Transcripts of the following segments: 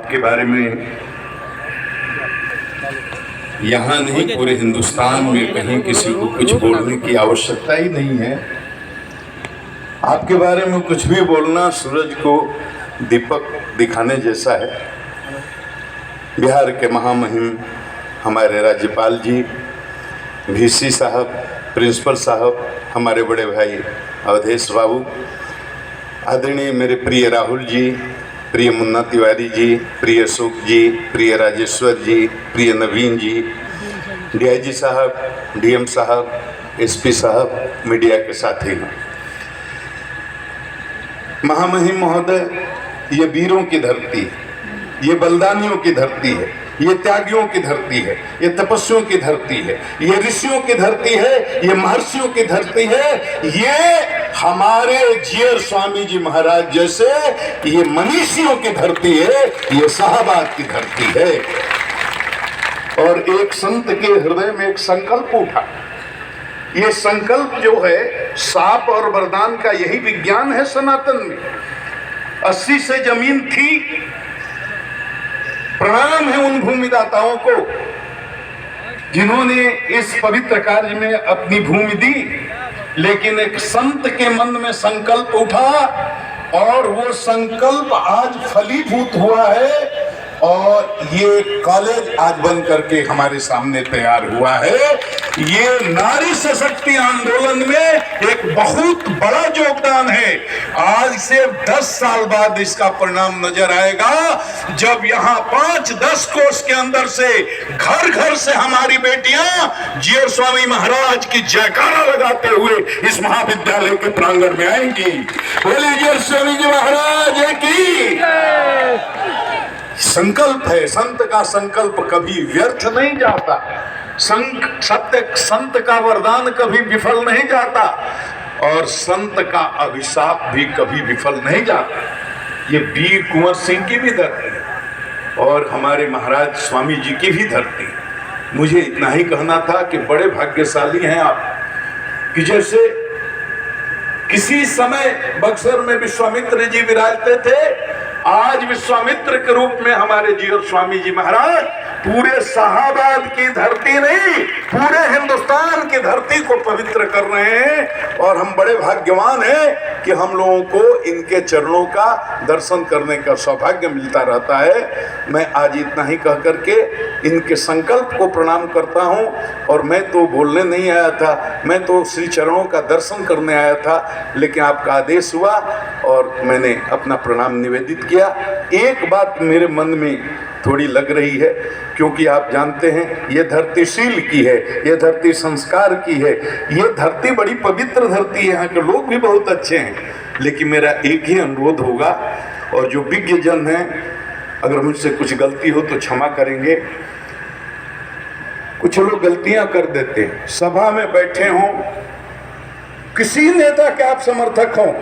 आपके बारे में यहाँ नहीं पूरे हिंदुस्तान में कहीं किसी को कुछ बोलने की आवश्यकता ही नहीं है। आपके बारे में कुछ भी बोलना सूरज को दीपक दिखाने जैसा है। बिहार के महामहिम हमारे राज्यपाल जी, वीसी साहब, प्रिंसिपल साहब, हमारे बड़े भाई अवधेश बाबू, आदरणीय मेरे प्रिय राहुल जी, प्रिय मुन्ना तिवारी जी, प्रिय अशोक जी, प्रिय राजेश्वर जी, प्रिय नवीन जी, डीआईजी साहब, डीएम साहब, एसपी साहब, मीडिया के साथी हैं। महामहिम महोदय, ये वीरों की धरती है, ये बलिदानियों की धरती है, ये त्यागियों की धरती है, ये तपस्वियों की धरती है, ये ऋषियों की धरती है, ये महर्षियों की धरती है, ये हमारे जियर स्वामी जी महाराज जैसे ये मनीषियों की धरती है, ये शाहबाद की धरती है। और एक संत के हृदय में एक संकल्प उठा। ये संकल्प जो है, साप और वरदान का यही विज्ञान है सनातन में। 80 से जमीन थी। प्रणाम है उन भूमिदाताओं को जिन्होंने इस पवित्र कार्य में अपनी भूमि दी, लेकिन एक संत के मन में संकल्प उठा और वो संकल्प आज फलीभूत हुआ है और ये कॉलेज आज बन करके हमारे सामने तैयार हुआ है। ये नारी सशक्ति आंदोलन में एक बहुत बड़ा योगदान है। आज से 10 साल बाद इसका परिणाम नजर आएगा, जब यहाँ 5-10 कोस के अंदर से घर घर से हमारी बेटियां जियर स्वामी महाराज की जयकारा लगाते हुए इस महाविद्यालय के प्रांगण में आएंगी। बोले जियर स्वामी जी महाराज की। संकल्प है, संत का संकल्प कभी व्यर्थ नहीं जाता। सत्य संत का वरदान कभी विफल नहीं जाता और संत का अभिशाप भी कभी विफल नहीं जाता। ये वीर कुंवर सिंह की भी धरती है और हमारे महाराज स्वामी जी की भी धरती है। मुझे इतना ही कहना था कि बड़े भाग्यशाली हैं आप कि जैसे किसी समय बक्सर में विश्वामित्र जी विराजते थे, आज विश्वामित्र के रूप में हमारे जियर स्वामी जी महाराज पूरे शाहबाद की धरती नहीं, पूरे हिंदुस्तान की धरती को पवित्र कर रहे हैं। और हम बड़े भाग्यवान हैं कि हम लोगों को इनके चरणों का दर्शन करने का सौभाग्य मिलता रहता है। मैं आज इतना ही कह करके इनके संकल्प को प्रणाम करता हूं। और मैं तो बोलने नहीं आया था, मैं तो श्री चरणों का दर्शन करने आया था, लेकिन आपका आदेश हुआ और मैंने अपना प्रणाम निवेदित किया। एक बात मेरे मन में थोड़ी लग रही है, क्योंकि आप जानते हैं ये धरती शील की है, ये धरती संस्कार की है, ये धरती बड़ी पवित्र धरती है, यहाँ के लोग भी बहुत अच्छे हैं। लेकिन मेरा एक ही अनुरोध होगा, और जो विज्ञ जन हैं, अगर मुझसे कुछ गलती हो तो क्षमा करेंगे। कुछ लोग गलतियां कर देते हैं, सभा में बैठे हों, किसी नेता के आप समर्थक हों,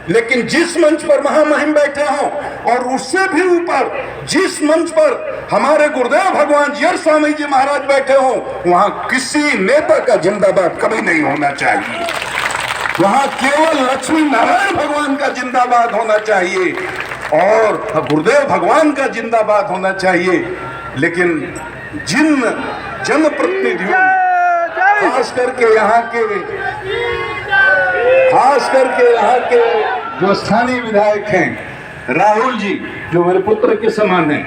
लेकिन जिस मंच पर महामहिम बैठे हों और उससे भी ऊपर जिस मंच पर हमारे गुरुदेव भगवान जियर स्वामी जी महाराज बैठे हों, वहां किसी नेता का जिंदाबाद कभी नहीं होना चाहिए। वहां केवल लक्ष्मी नारायण भगवान का जिंदाबाद होना चाहिए और गुरुदेव भगवान का जिंदाबाद होना चाहिए। लेकिन जिन जनप्रतिनिधियों, खास करके यहाँ के जो स्थानीय विधायक हैं, राहुल जी जो मेरे पुत्र के समान हैं,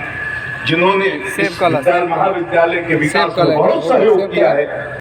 जिन्होंने इस महाविद्यालय के विकास में बहुत सहयोग किया है,